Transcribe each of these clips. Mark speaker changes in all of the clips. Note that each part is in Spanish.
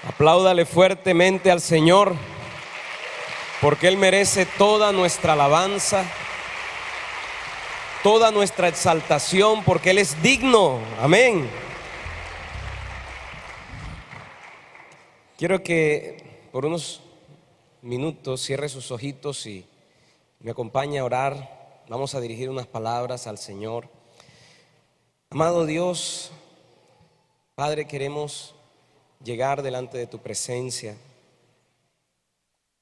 Speaker 1: Apláudale fuertemente al Señor, porque Él merece toda nuestra alabanza, toda nuestra exaltación, porque Él es digno. Amén. Quiero que por unos minutos cierre sus ojitos y me acompañe a orar. Vamos a dirigir unas palabras al Señor. Amado Dios, Padre, queremos llegar delante de tu presencia.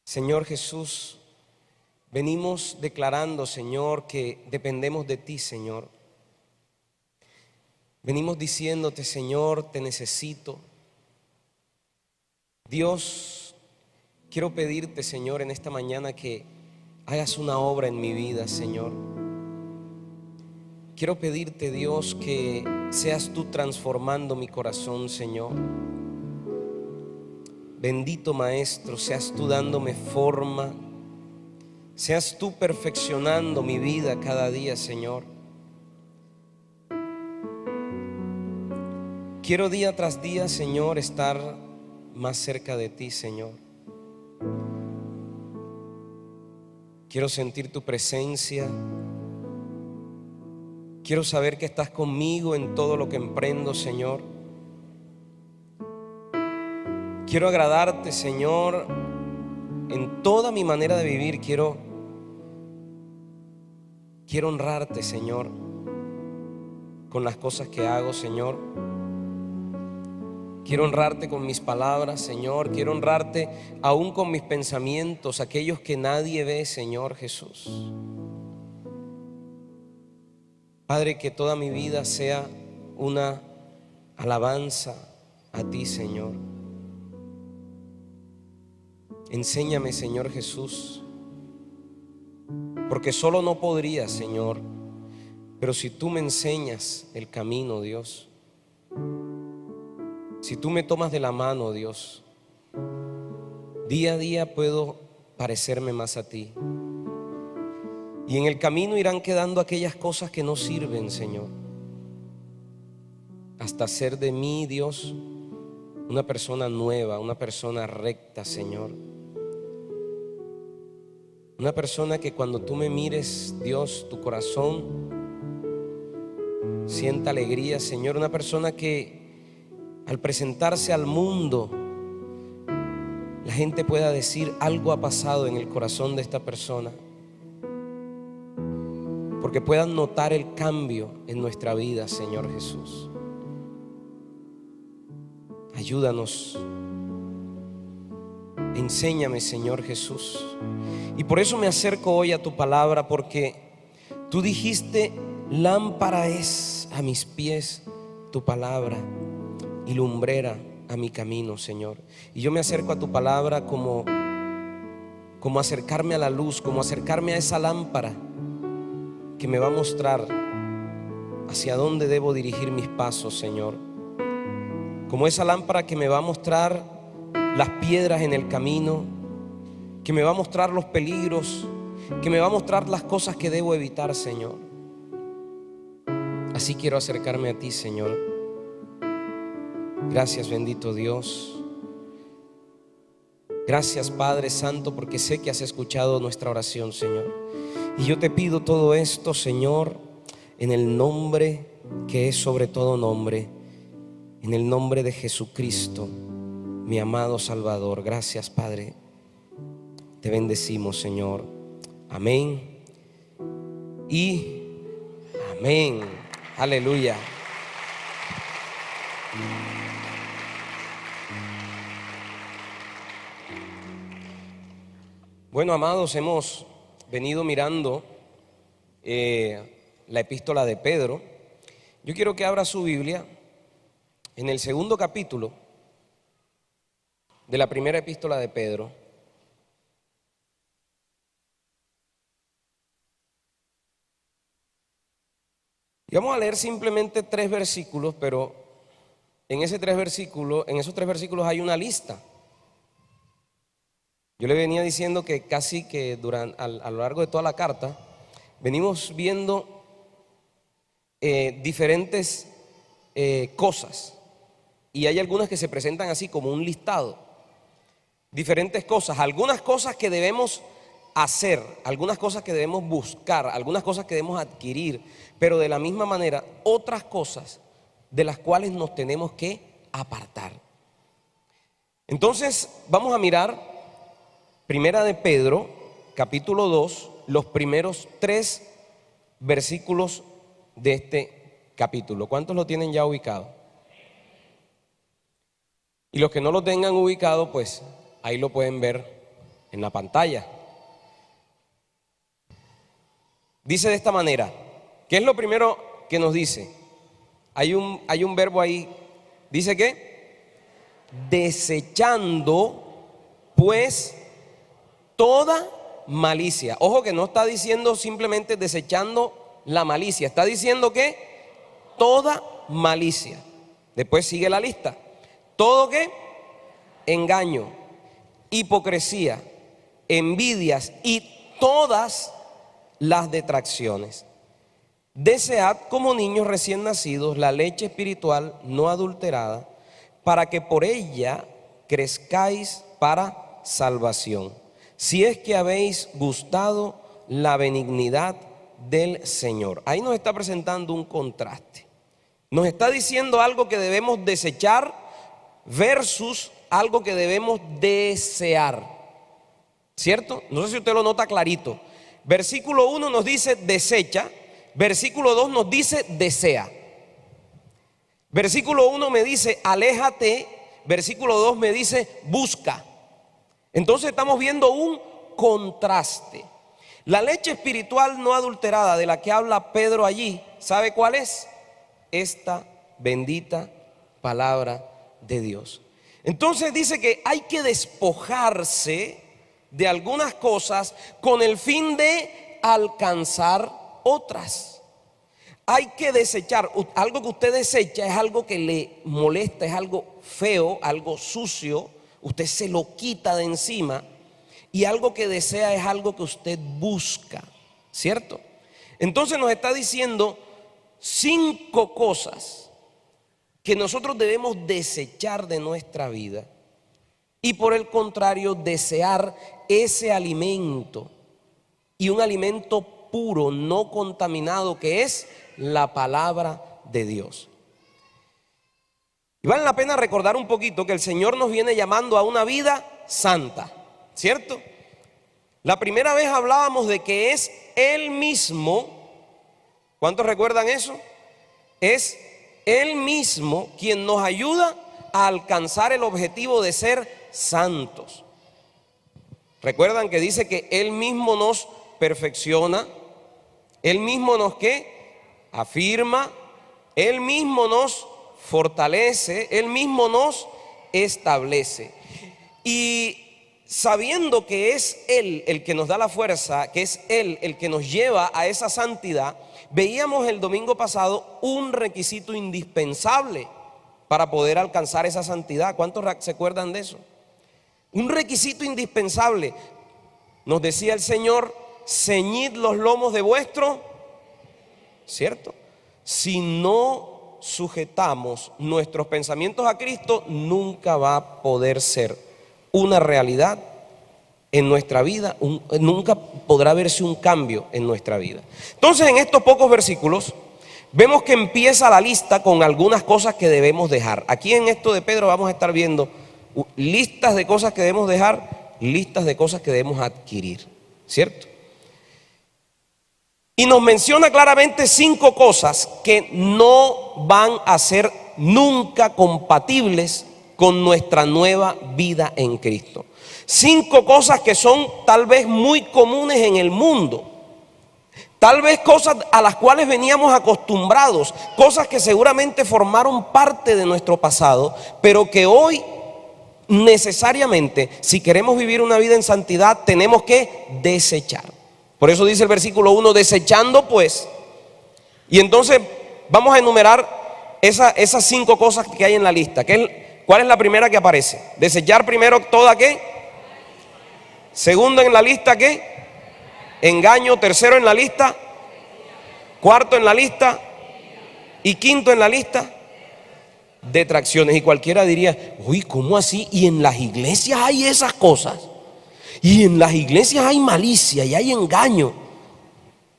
Speaker 1: Señor Jesús, venimos declarando, Señor, que dependemos de ti, Señor. Venimos diciéndote, Señor, te necesito. Dios, quiero pedirte, Señor, en esta mañana que hagas una obra en mi vida, Señor. Quiero pedirte, Dios, que seas tú transformando mi corazón, Señor. Bendito Maestro, seas tú dándome forma, seas tú perfeccionando mi vida cada día, Señor. Quiero día tras día, Señor, estar más cerca de ti, Señor. Quiero sentir tu presencia. Quiero saber que estás conmigo en todo lo que emprendo, Señor. Quiero agradarte, Señor, en toda mi manera de vivir. Quiero honrarte, Señor, con las cosas que hago, Señor. Quiero honrarte con mis palabras, Señor. Quiero honrarte aún con mis pensamientos, aquellos que nadie ve, Señor Jesús. Padre, que toda mi vida sea una alabanza a ti, Señor. Enséñame, Señor Jesús, porque solo no podría, Señor, pero si tú me enseñas el camino, Dios, si tú me tomas de la mano, Dios, día a día puedo parecerme más a ti. Y en el camino irán quedando aquellas cosas que no sirven, Señor, hasta hacer de mí, Dios, una persona nueva, una persona recta, Señor. Una persona que cuando tú me mires, Dios, tu corazón sienta alegría, Señor. Una persona que al presentarse al mundo, la gente pueda decir: algo ha pasado en el corazón de esta persona. Porque puedan notar el cambio en nuestra vida, Señor Jesús. Ayúdanos. Enséñame, Señor Jesús. Y por eso me acerco hoy a tu palabra, porque tú dijiste: lámpara es a mis pies tu palabra y lumbrera a mi camino, Señor. Y yo me acerco a tu palabra como acercarme a la luz, como acercarme a esa lámpara que me va a mostrar hacia dónde debo dirigir mis pasos, Señor. Como esa lámpara que me va a mostrar las piedras en el camino, que me va a mostrar los peligros, que me va a mostrar las cosas que debo evitar, Señor. Así quiero acercarme a ti, Señor. Gracias, bendito Dios. Gracias, Padre Santo, porque sé que has escuchado nuestra oración, Señor. Y yo te pido todo esto, Señor, en el nombre que es sobre todo nombre, en el nombre de Jesucristo, mi amado Salvador. Gracias, Padre. Te bendecimos, Señor. Amén y amén. Aleluya. Bueno, amados, hemos venido mirando la epístola de Pedro. Yo quiero que abra su Biblia en el segundo capítulo de la primera epístola de Pedro. Y vamos a leer simplemente 3 versículos, pero en esos 3 versículos hay una lista. Yo le venía diciendo que casi que a lo largo de toda la carta venimos viendo diferentes cosas. y hay algunas que se presentan así como un listado. Diferentes cosas, algunas cosas que debemos hacer, algunas cosas que debemos buscar, algunas cosas que debemos adquirir, pero de la misma manera otras cosas de las cuales nos tenemos que apartar. Entonces vamos a mirar Primera de Pedro, capítulo 2, los primeros 3 versículos de este capítulo. ¿Cuántos lo tienen ya ubicado? Y los que no lo tengan ubicado, pues ahí lo pueden ver en la pantalla. Dice de esta manera, ¿qué es lo primero que nos dice? Hay un verbo ahí, dice que desechando pues toda malicia. Ojo que no está diciendo simplemente desechando la malicia, está diciendo que toda malicia. Después sigue la lista. Todo que engaño, hipocresía, envidias y todas las detracciones. Desead como niños recién nacidos la leche espiritual no adulterada, para que por ella crezcáis para salvación, si es que habéis gustado la benignidad del Señor. Ahí nos está presentando un contraste. Nos está diciendo algo que debemos desechar versus algo que debemos desear, ¿cierto? No sé si usted lo nota clarito. Versículo 1 nos dice desecha, versículo 2 nos dice desea. Versículo 1 me dice aléjate, versículo 2 me dice busca. Entonces estamos viendo un contraste. La leche espiritual no adulterada de la que habla Pedro allí, ¿sabe cuál es? Esta bendita palabra de Dios. Entonces dice que hay que despojarse de algunas cosas con el fin de alcanzar otras. Hay que desechar. Algo que usted desecha es algo que le molesta, es algo feo, algo sucio. Usted se lo quita de encima. Y algo que desea es algo que usted busca, ¿cierto? Entonces nos está diciendo 5 cosas que nosotros debemos desechar de nuestra vida y por el contrario desear ese alimento, y un alimento puro, no contaminado, que es la palabra de Dios. Y vale la pena recordar un poquito que el Señor nos viene llamando a una vida santa, ¿cierto? La primera vez hablábamos de que es Él mismo. ¿Cuántos recuerdan eso? Es Él mismo quien nos ayuda a alcanzar el objetivo de ser santos. Recuerdan que dice que Él mismo nos perfecciona, Él mismo nos ¿qué? Afirma, Él mismo nos fortalece, Él mismo nos establece. Y sabiendo que es Él el que nos da la fuerza, que es Él el que nos lleva a esa santidad, veíamos el domingo pasado un requisito indispensable para poder alcanzar esa santidad. ¿Cuántos se acuerdan de eso? Un requisito indispensable. Nos decía el Señor, ceñid los lomos de vuestro, ¿cierto? Si no sujetamos nuestros pensamientos a Cristo, nunca va a poder ser una realidad en nuestra vida, nunca podrá verse un cambio en nuestra vida. Entonces, en estos pocos versículos vemos que empieza la lista con algunas cosas que debemos dejar. Aquí en esto de Pedro vamos a estar viendo listas de cosas que debemos dejar, listas de cosas que debemos adquirir, ¿cierto? Y nos menciona claramente 5 cosas que no van a ser nunca compatibles con nuestra nueva vida en Cristo. 5 cosas que son tal vez muy comunes en el mundo, tal vez cosas a las cuales veníamos acostumbrados, cosas que seguramente formaron parte de nuestro pasado, pero que hoy necesariamente, si queremos vivir una vida en santidad, tenemos que desechar. Por eso dice el versículo 1, desechando pues. Y entonces vamos a enumerar esas 5 cosas que hay en la lista. ¿Cuál es la primera que aparece? Desechar primero toda ¿qué? Segundo en la lista ¿qué? Engaño. Tercero en la lista. Cuarto en la lista. Y quinto en la lista. detracciones. Y cualquiera diría, uy, ¿cómo así? Y en las iglesias hay esas cosas. Y en las iglesias hay malicia y hay engaño.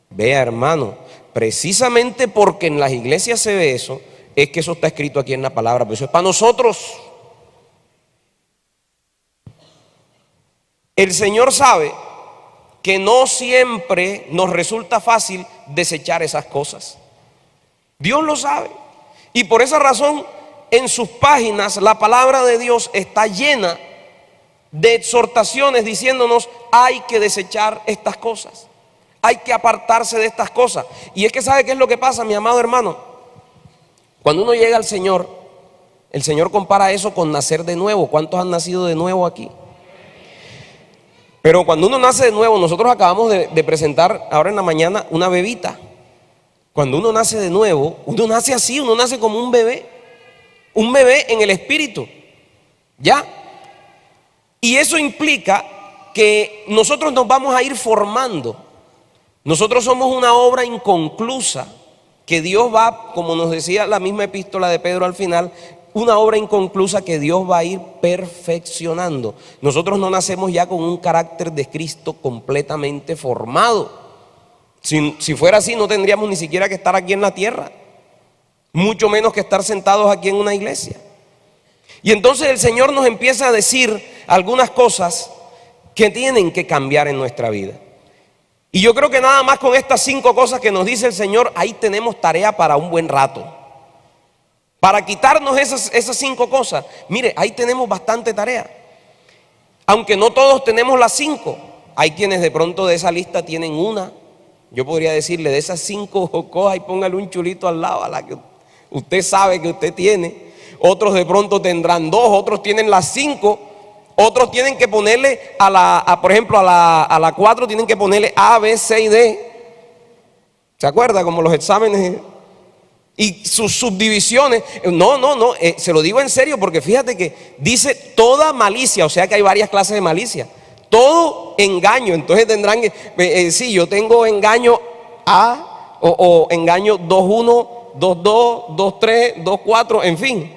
Speaker 1: Vea, hermano, precisamente porque en las iglesias se ve eso, es que eso está escrito aquí en la palabra, pero eso es para nosotros. El Señor sabe que no siempre nos resulta fácil desechar esas cosas. Dios lo sabe. Y por esa razón, en sus páginas, la palabra de Dios está llena de exhortaciones diciéndonos, hay que desechar estas cosas. Hay que apartarse de estas cosas. Y es que ¿sabe qué es lo que pasa, mi amado hermano? Cuando uno llega al Señor, el Señor compara eso con nacer de nuevo. ¿Cuántos han nacido de nuevo aquí? Pero cuando uno nace de nuevo, nosotros acabamos de presentar ahora en la mañana una bebita. Cuando uno nace de nuevo, uno nace así, uno nace como un bebé en el espíritu, ¿ya? Y eso implica que nosotros nos vamos a ir formando. Nosotros somos una obra inconclusa que Dios va, como nos decía la misma epístola de Pedro al final, una obra inconclusa que Dios va a ir perfeccionando. Nosotros no nacemos ya con un carácter de Cristo completamente formado. Si fuera así, no tendríamos ni siquiera que estar aquí en la tierra, mucho menos que estar sentados aquí en una iglesia. Y entonces el Señor nos empieza a decir algunas cosas que tienen que cambiar en nuestra vida. Y yo creo que nada más con estas 5 cosas que nos dice el Señor, ahí tenemos tarea para un buen rato. Para quitarnos esas 5 cosas, mire, ahí tenemos bastante tarea. Aunque no todos tenemos las 5, hay quienes de pronto de esa lista tienen una. Yo podría decirle, de esas 5, coja y póngale un chulito al lado a la que usted sabe que usted tiene. Otros de pronto tendrán 2, otros tienen las 5, otros tienen que ponerle por ejemplo, a la 4 tienen que ponerle A, B, C y D. ¿Se acuerda? Como los exámenes y sus subdivisiones. No, se lo digo en serio porque fíjate que dice toda malicia, o sea que hay varias clases de malicia. Todo engaño, entonces tendrán que, sí, yo tengo engaño A o engaño 2.1, 2.2, 2.3, 2.4, en fin.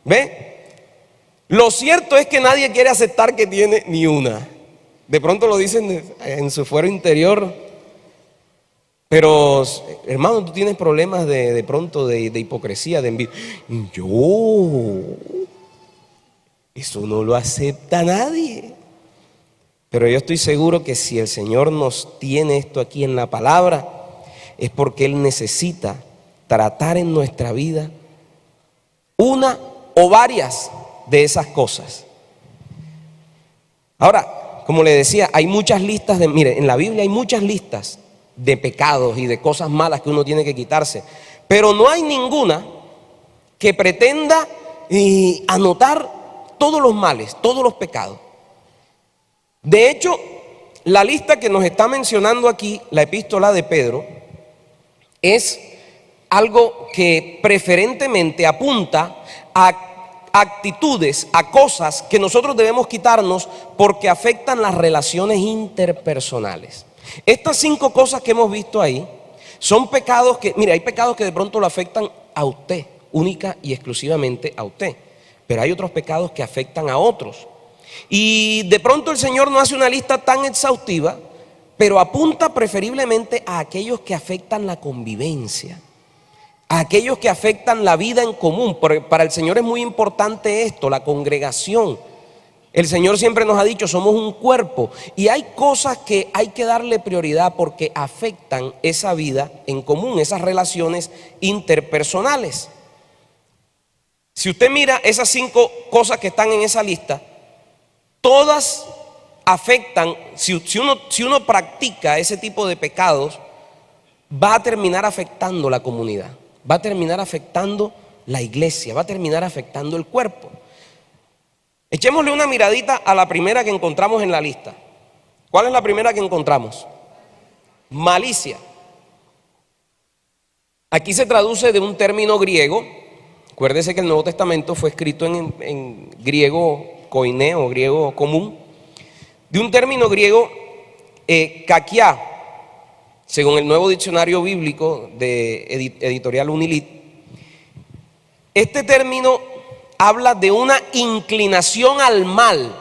Speaker 1: ¿Ve? Lo cierto es que nadie quiere aceptar que tiene ni una. De pronto lo dicen en su fuero interior. Pero, hermano, tú tienes problemas de pronto de hipocresía, de envidia. Eso no lo acepta nadie. Pero yo estoy seguro que si el Señor nos tiene esto aquí en la palabra, es porque Él necesita tratar en nuestra vida una o varias de esas cosas. Ahora, como le decía, hay muchas listas mire, en la Biblia hay muchas listas de pecados y de cosas malas que uno tiene que quitarse, pero no hay ninguna que pretenda anotar todos los males, todos los pecados. De hecho, la lista que nos está mencionando aquí, la epístola de Pedro, es algo que preferentemente apunta a actitudes, a cosas que nosotros debemos quitarnos porque afectan las relaciones interpersonales. Estas 5 cosas que hemos visto ahí son pecados que, mire, hay pecados que de pronto lo afectan a usted, única y exclusivamente a usted, pero hay otros pecados que afectan a otros. Y de pronto el Señor no hace una lista tan exhaustiva, pero apunta preferiblemente a aquellos que afectan la convivencia, a aquellos que afectan la vida en común. Porque para el Señor es muy importante esto, la congregación. El Señor siempre nos ha dicho, somos un cuerpo, y hay cosas que hay que darle prioridad porque afectan esa vida en común, esas relaciones interpersonales. Si usted mira esas 5 cosas que están en esa lista, todas afectan. Si uno practica ese tipo de pecados, va a terminar afectando la comunidad, va a terminar afectando la iglesia, va a terminar afectando el cuerpo. Echémosle una miradita a la primera que encontramos en la lista. ¿Cuál es la primera que encontramos? Malicia. Aquí se traduce de un término griego. Acuérdese que el Nuevo Testamento fue escrito en griego koiné o griego común. De un término griego, kakia, según el Nuevo Diccionario Bíblico de Editorial Unilit. Este término habla de una inclinación al mal.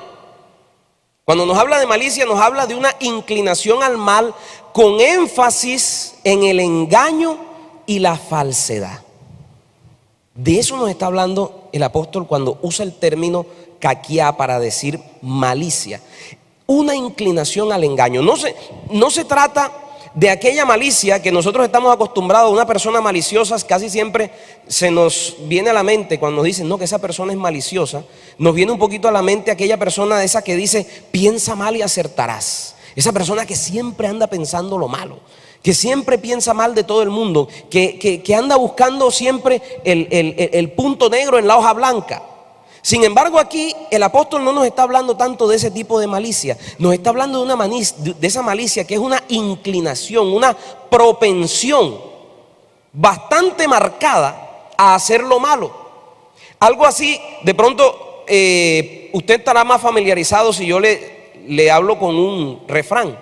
Speaker 1: Cuando nos habla de malicia, nos habla de una inclinación al mal con énfasis en el engaño y la falsedad. De eso nos está hablando el apóstol cuando usa el término kakia para decir malicia. Una inclinación al engaño. No se trata de aquella malicia que nosotros estamos acostumbrados. Una persona maliciosa, casi siempre se nos viene a la mente cuando nos dicen, no, que esa persona es maliciosa. Nos viene un poquito a la mente aquella persona de esa que dice, piensa mal y acertarás. Esa persona que siempre anda pensando lo malo, que siempre piensa mal de todo el mundo, que anda buscando siempre el punto negro en la hoja blanca. Sin embargo, aquí el apóstol no nos está hablando tanto de ese tipo de malicia. Nos está hablando de esa malicia que es una inclinación, una propensión bastante marcada a hacer lo malo. Algo así, de pronto, usted estará más familiarizado si yo le hablo con un refrán.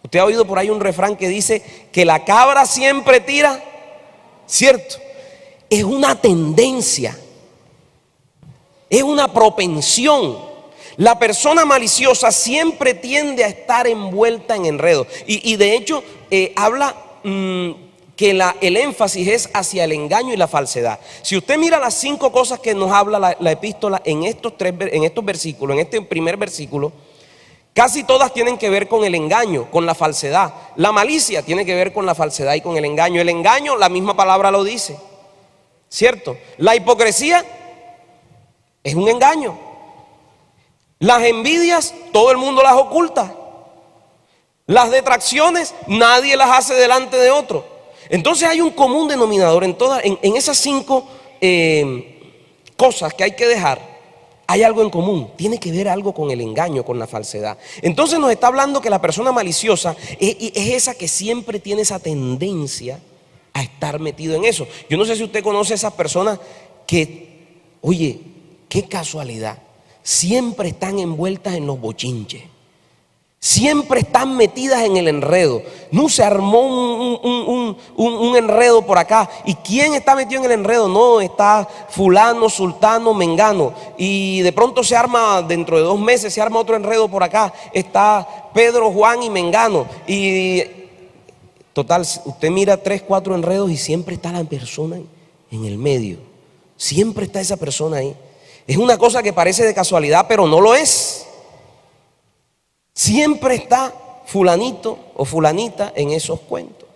Speaker 1: Usted ha oído por ahí un refrán que dice que la cabra siempre tira, ¿cierto? Es una tendencia. Es una propensión. La persona maliciosa siempre tiende a estar envuelta en enredo. Y de hecho habla que el énfasis es hacia el engaño y la falsedad. Si usted mira las 5 cosas que nos habla la epístola en estos versículos, en este primer versículo, casi todas tienen que ver con el engaño, con la falsedad. La malicia tiene que ver con la falsedad y con el engaño. El engaño, la misma palabra lo dice, ¿cierto? La hipocresía es un engaño. Las envidias, todo el mundo las oculta. Las detracciones, nadie las hace delante de otro. Entonces hay un común denominador en esas 5 cosas que hay que dejar. Hay algo en común, tiene que ver algo con el engaño, con la falsedad. Entonces nos está hablando que la persona maliciosa es esa que siempre tiene esa tendencia a estar metido en eso. Yo no sé si usted conoce a esas personas que, oye, qué casualidad, siempre están envueltas en los bochinches, siempre están metidas en el enredo. No se armó un enredo por acá. ¿Y quién está metido en el enredo? No, está fulano, sultano, mengano. Y de pronto se arma, dentro de 2 meses se arma otro enredo por acá. Está Pedro, Juan y mengano. Y total, usted mira 3, 4 enredos y siempre está la persona en el medio. Siempre está esa persona ahí. Es una cosa que parece de casualidad, pero no lo es. Siempre está fulanito o fulanita en esos cuentos.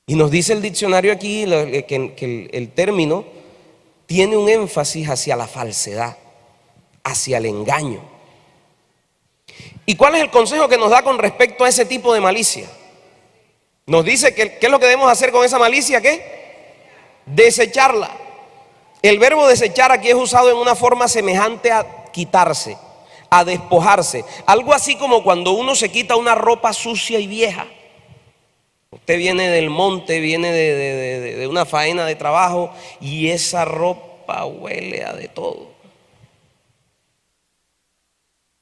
Speaker 1: Y nos dice el diccionario aquí que el término tiene un énfasis hacia la falsedad, hacia el engaño. ¿Y cuál es el consejo que nos da con respecto a ese tipo de malicia? Nos dice que ¿qué es lo que debemos hacer con esa malicia? ¿Qué? Desecharla. El verbo desechar aquí es usado en una forma semejante a quitarse, a despojarse. Algo así como cuando uno se quita una ropa sucia y vieja. Usted viene del monte, viene de una faena de trabajo y esa ropa huele a de todo.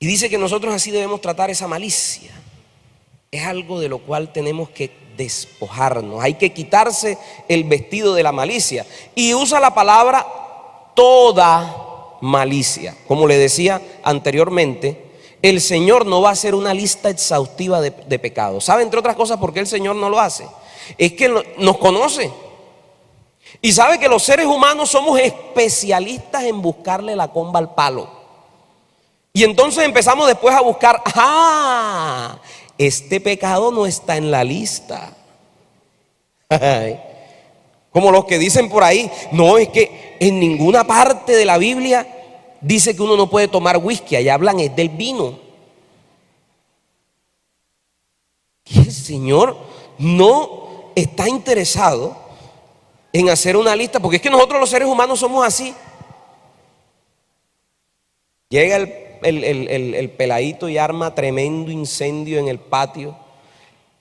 Speaker 1: Y dice que nosotros así debemos tratar esa malicia. Es algo de lo cual tenemos que despojarnos. Hay que quitarse el vestido de la malicia. Y usa la palabra toda malicia. Como le decía anteriormente, el Señor no va a hacer una lista exhaustiva de pecados. ¿Sabe, entre otras cosas, por qué el Señor no lo hace? Es que nos conoce. Y sabe que los seres humanos somos especialistas en buscarle la comba al palo. Y entonces empezamos después a buscar, este pecado no está en la lista. Como los que dicen por ahí, no, es que en ninguna parte de la Biblia dice que uno no puede tomar whisky, allá hablan es del vino. Y el Señor no está interesado en hacer una lista, porque es que nosotros los seres humanos somos así. Llega el peladito y arma tremendo incendio en el patio,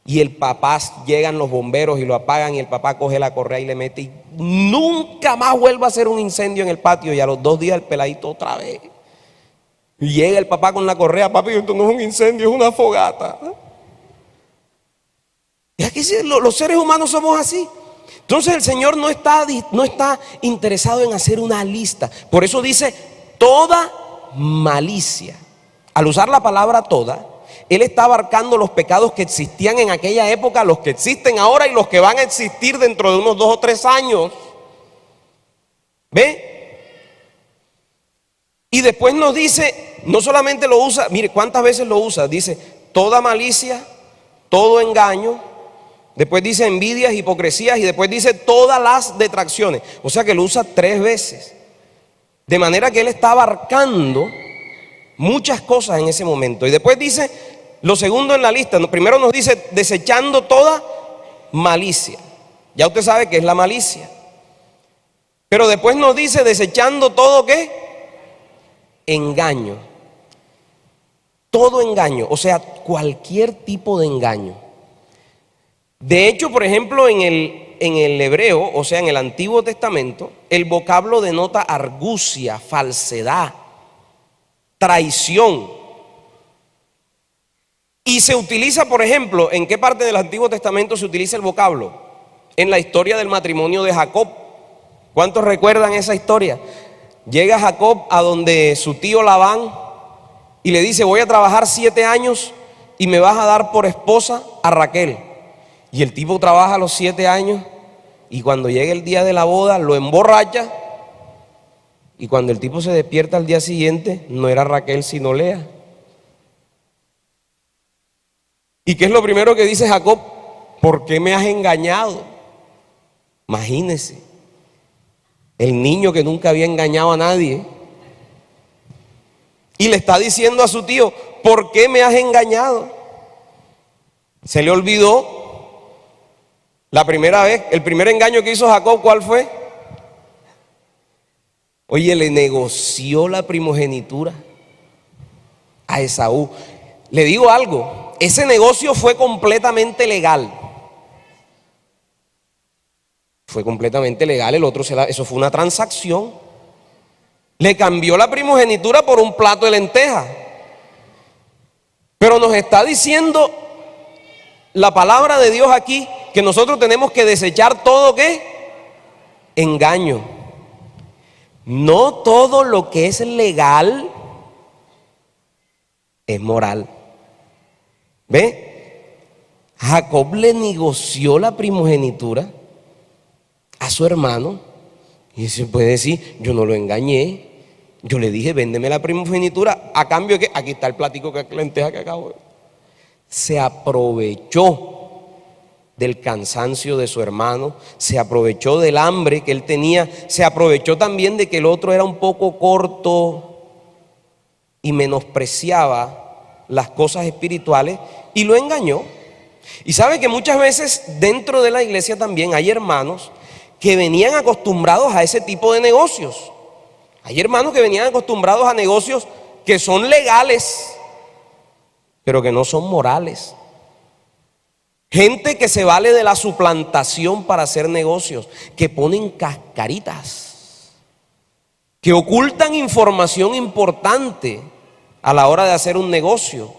Speaker 1: y el papá, llegan los bomberos y lo apagan, y el papá coge la correa y le mete, y nunca más vuelve a hacer un incendio en el patio. Y a los 2 días el peladito otra vez, y llega el papá con la correa, papi, esto no es un incendio, es una fogata. Y aquí los seres humanos somos así. Entonces el Señor no está interesado en hacer una lista. Por eso dice toda malicia. Al usar la palabra toda, Él está abarcando los pecados que existían en aquella época, los que existen ahora y los que van a existir dentro de unos 2 o 3 años. ¿Ve? Y después nos dice, no solamente lo usa, mire cuántas veces lo usa, dice toda malicia, todo engaño. Después dice envidias, hipocresías y después dice todas las detracciones. O sea que lo usa 3 veces. De manera que Él está abarcando muchas cosas en ese momento. Y después dice lo segundo en la lista. Primero nos dice desechando toda malicia. Ya usted sabe qué es la malicia. Pero después nos dice desechando todo ¿qué? Engaño. Todo engaño. O sea, cualquier tipo de engaño. De hecho, por ejemplo, en el hebreo, o sea, en el Antiguo Testamento, el vocablo denota argucia, falsedad, traición. Y se utiliza, por ejemplo, ¿en qué parte del Antiguo Testamento se utiliza el vocablo? En la historia del matrimonio de Jacob. ¿Cuántos recuerdan esa historia? Llega Jacob a donde su tío Labán y le dice: voy a trabajar 7 años y me vas a dar por esposa a Raquel. Y el tipo trabaja los 7 años y cuando llega el día de la boda lo emborracha. Y cuando el tipo se despierta al día siguiente, no era Raquel sino Lea. ¿Y qué es lo primero que dice Jacob? ¿Por qué me has engañado? Imagínese, el niño que nunca había engañado a nadie. Y le está diciendo a su tío: ¿por qué me has engañado? Se le olvidó la primera vez, el primer engaño que hizo Jacob, ¿cuál fue? Oye, le negoció la primogenitura a Esaú. Le digo algo, ese negocio fue completamente legal. Fue completamente legal, eso fue una transacción. Le cambió la primogenitura por un plato de lentejas. Pero nos está diciendo la palabra de Dios aquí que nosotros tenemos que desechar todo ¿qué? Engaño. No todo lo que es legal es moral. ¿Ve? Jacob le negoció la primogenitura a su hermano y se puede decir: yo no lo engañé, yo le dije véndeme la primogenitura a cambio de que aquí está el platico de lenteja que acabo de... Se aprovechó del cansancio de su hermano, se aprovechó del hambre que él tenía, se aprovechó también de que el otro era un poco corto y menospreciaba las cosas espirituales y lo engañó. Y sabe que muchas veces dentro de la iglesia también hay hermanos que venían acostumbrados a ese tipo de negocios. Hay hermanos que venían acostumbrados a negocios que son legales, pero que no son morales. Gente que se vale de la suplantación para hacer negocios, que ponen cascaritas, que ocultan información importante a la hora de hacer un negocio.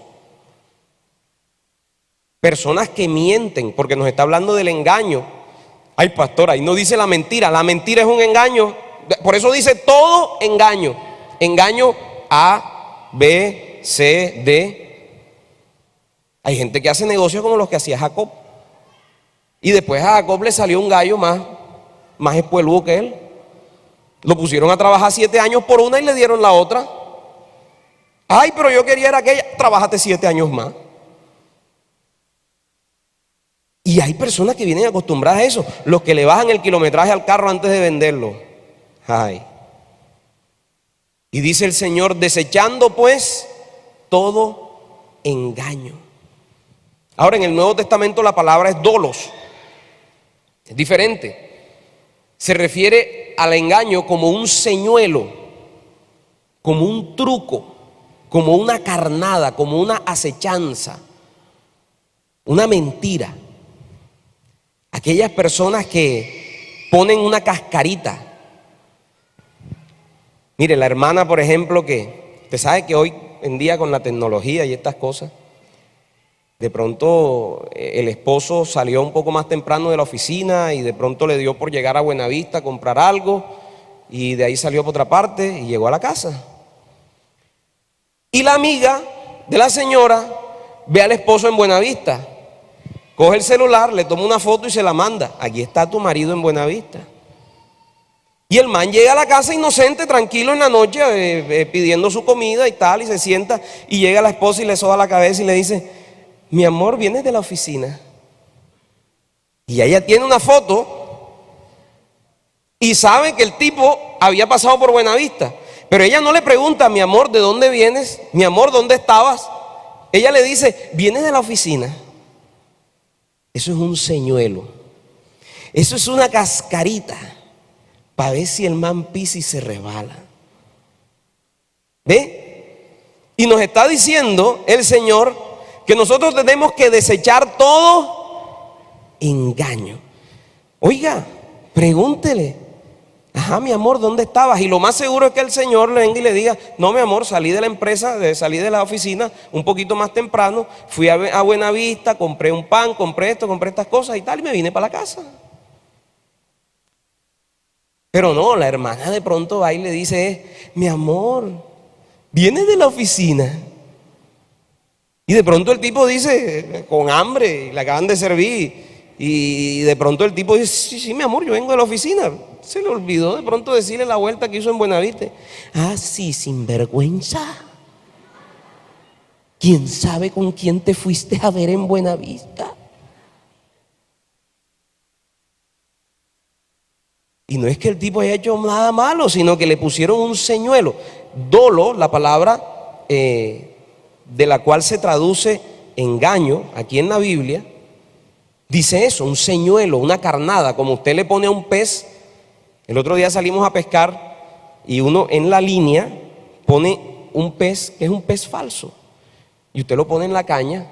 Speaker 1: Personas que mienten, porque nos está hablando del engaño. Ay, pastor, ahí no dice la mentira es un engaño. Por eso dice todo engaño. Engaño A, B, C, D. Hay gente que hace negocios como los que hacía Jacob. Y después a Jacob le salió un gallo más espueludo que él. Lo pusieron a trabajar 7 años por una y le dieron la otra. Ay, pero yo quería era aquella. Trabájate 7 años más. Y hay personas que vienen acostumbradas a eso. Los que le bajan el kilometraje al carro antes de venderlo. Ay. Y dice el Señor: desechando pues todo engaño. Ahora en el Nuevo Testamento la palabra es dolos. Es diferente. Se refiere al engaño como un señuelo, como un truco, como una carnada, como una acechanza, una mentira. Aquellas personas que ponen una cascarita. Mire, la hermana, por ejemplo, que usted sabe que hoy en día con la tecnología y estas cosas, De pronto el esposo salió un poco más temprano de la oficina y de pronto le dio por llegar a Buenavista a comprar algo y de ahí salió por otra parte y llegó a la casa. Y la amiga de la señora ve al esposo en Buenavista, coge el celular, le toma una foto y se la manda. Aquí está tu marido en Buenavista. Y el man llega a la casa inocente, tranquilo en la noche, pidiendo su comida y tal, y se sienta y llega la esposa y le soba la cabeza y le dice: mi amor, ¿vienes de la oficina? Y ella tiene una foto y sabe que el tipo había pasado por Buenavista. Pero ella no le pregunta: mi amor, ¿de dónde vienes? Mi amor, ¿dónde estabas? Ella le dice: vienes de la oficina. Eso es un señuelo. Eso es una cascarita para ver si el man pisa y se resbala. ¿Ve? Y nos está diciendo el Señor que nosotros tenemos que desechar todo engaño. Oiga, pregúntele: ajá, mi amor, ¿dónde estabas? Y lo más seguro es que el Señor le venga y le diga: no, mi amor, salí de la empresa, salí de la oficina un poquito más temprano, fui a Buenavista, compré un pan, compré esto, compré estas cosas y tal, y me vine para la casa. Pero no, la hermana de pronto va y le dice: mi amor, ¿vienes de la oficina? Y de pronto el tipo dice, con hambre, le acaban de servir, y de pronto el tipo dice: sí, sí, mi amor, yo vengo de la oficina. Se le olvidó de pronto decirle la vuelta que hizo en Buenavista. Ah, sí, sinvergüenza. ¿Quién sabe con quién te fuiste a ver en Buenavista? Y no es que el tipo haya hecho nada malo, sino que le pusieron un señuelo. Dolo, la palabra de la cual se traduce engaño aquí en la Biblia, dice eso: un señuelo, una carnada, como usted le pone a un pez. El otro día salimos a pescar y uno en la línea pone un pez que es un pez falso, y usted lo pone en la caña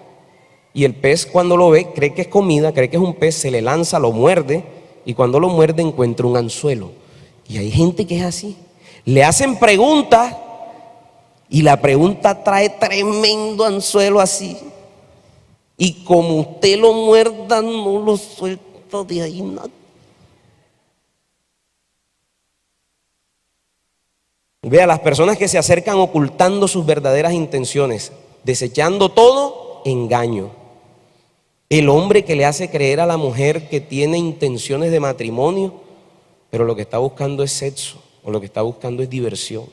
Speaker 1: y el pez, cuando lo ve, cree que es comida, cree que es un pez, se le lanza, lo muerde, y cuando lo muerde encuentra un anzuelo. Y hay gente que es así, le hacen preguntas y la pregunta trae tremendo anzuelo así, y como usted lo muerda no lo suelta de ahí nada. Vea, las personas que se acercan ocultando sus verdaderas intenciones, desechando todo engaño. El hombre que le hace creer a la mujer que tiene intenciones de matrimonio, pero lo que está buscando es sexo, o lo que está buscando es diversión.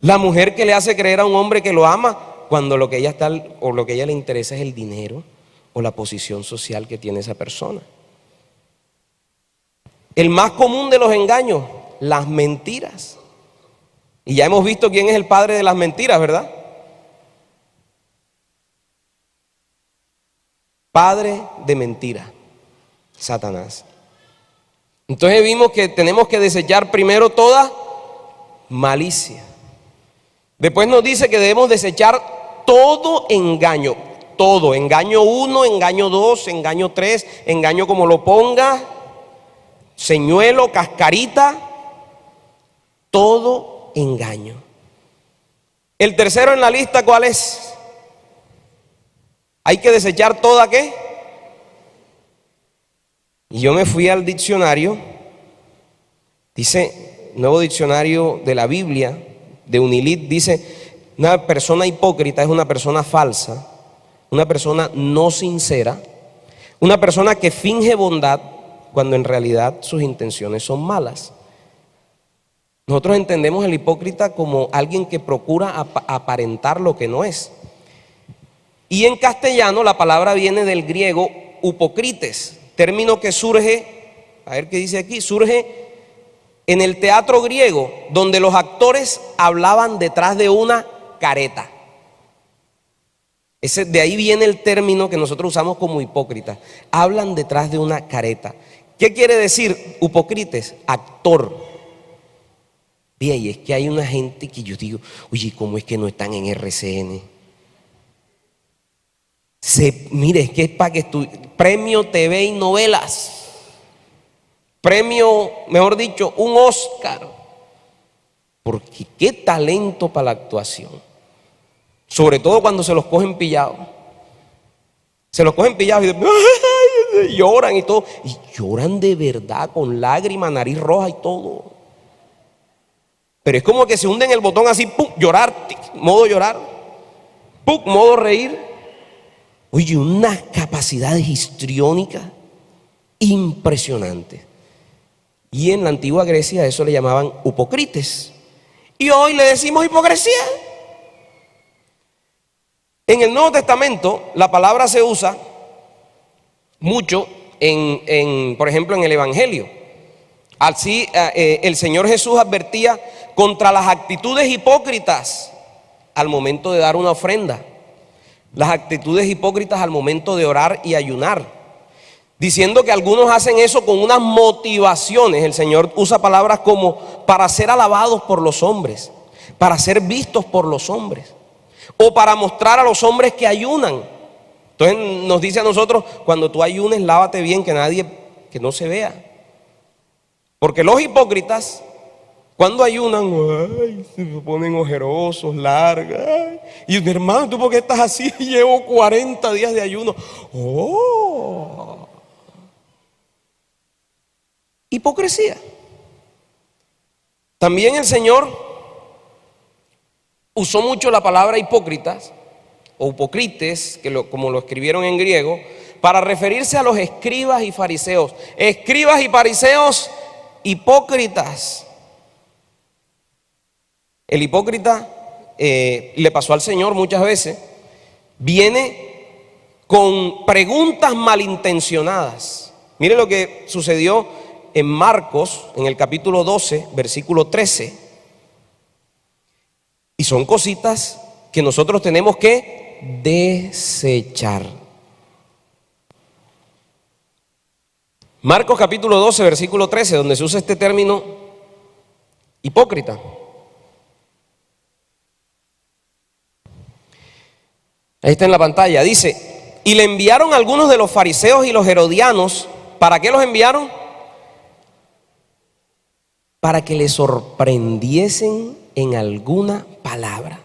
Speaker 1: La mujer que le hace creer a un hombre que lo ama, cuando lo que ella está, o lo que a ella le interesa es el dinero o la posición social que tiene esa persona. El más común de los engaños, las mentiras. Y ya hemos visto quién es el padre de las mentiras, ¿verdad? Padre de mentira, Satanás. Entonces vimos que tenemos que desechar primero toda malicia. Después nos dice que debemos desechar todo engaño. Todo, engaño 1, engaño 2, engaño 3, engaño como lo ponga, señuelo, cascarita, todo engaño. El tercero en la lista, ¿cuál es? Hay que desechar toda ¿qué? Y yo me fui al diccionario, dice, nuevo diccionario de la Biblia, de Unilit, dice: una persona hipócrita es una persona falsa, una persona no sincera, una persona que finge bondad cuando en realidad sus intenciones son malas. Nosotros entendemos al hipócrita como alguien que procura aparentar lo que no es. Y en castellano la palabra viene del griego upokrites, término que surge, a ver qué dice aquí, surge en el teatro griego, donde los actores hablaban detrás de una careta. De ahí viene el término que nosotros usamos como hipócrita. Hablan detrás de una careta. ¿Qué quiere decir upokrites? Actor. Bien, y es que hay una gente que yo digo: oye, ¿cómo es que no están en RCN? Mire, es que es para que premio TV y novelas, premio, mejor dicho, un Oscar, porque qué talento para la actuación, sobre todo cuando se los cogen pillados. Se los cogen pillados y lloran y todo. Y lloran de verdad, con lágrimas, nariz roja y todo. Pero es como que se hunden el botón así, ¡pum! Llorar, modo llorar, ¡pum! Modo reír. Oye, unas capacidades histriónicas impresionantes. Y en la antigua Grecia eso le llamaban hipócrites. Y hoy le decimos hipocresía. En el Nuevo Testamento la palabra se usa mucho por ejemplo, en el Evangelio. Así el Señor Jesús advertía contra las actitudes hipócritas al momento de dar una ofrenda, las actitudes hipócritas al momento de orar y ayunar, diciendo que algunos hacen eso con unas motivaciones. El Señor usa palabras como para ser alabados por los hombres, para ser vistos por los hombres, o para mostrar a los hombres que ayunan. Entonces nos dice a nosotros: cuando tú ayunes, lávate bien, que no se vea. Porque los hipócritas, cuando ayunan, ay, se ponen ojerosos, largas. Ay. Y hermano, ¿tú por qué estás así? Llevo 40 días de ayuno. Oh, hipocresía. También el Señor usó mucho la palabra hipócritas o hipócrites, como lo escribieron en griego, para referirse a los escribas y fariseos. Escribas y fariseos hipócritas. El hipócrita le pasó al Señor muchas veces. Viene con preguntas malintencionadas. Mire lo que sucedió en Marcos, en el capítulo 12, versículo 13. Y son cositas que nosotros tenemos que desechar. Marcos capítulo 12, versículo 13, donde se usa este término hipócrita. Ahí está en la pantalla. Dice: y le enviaron algunos de los fariseos y los herodianos. ¿Para qué los enviaron? Para que le sorprendiesen en alguna palabra.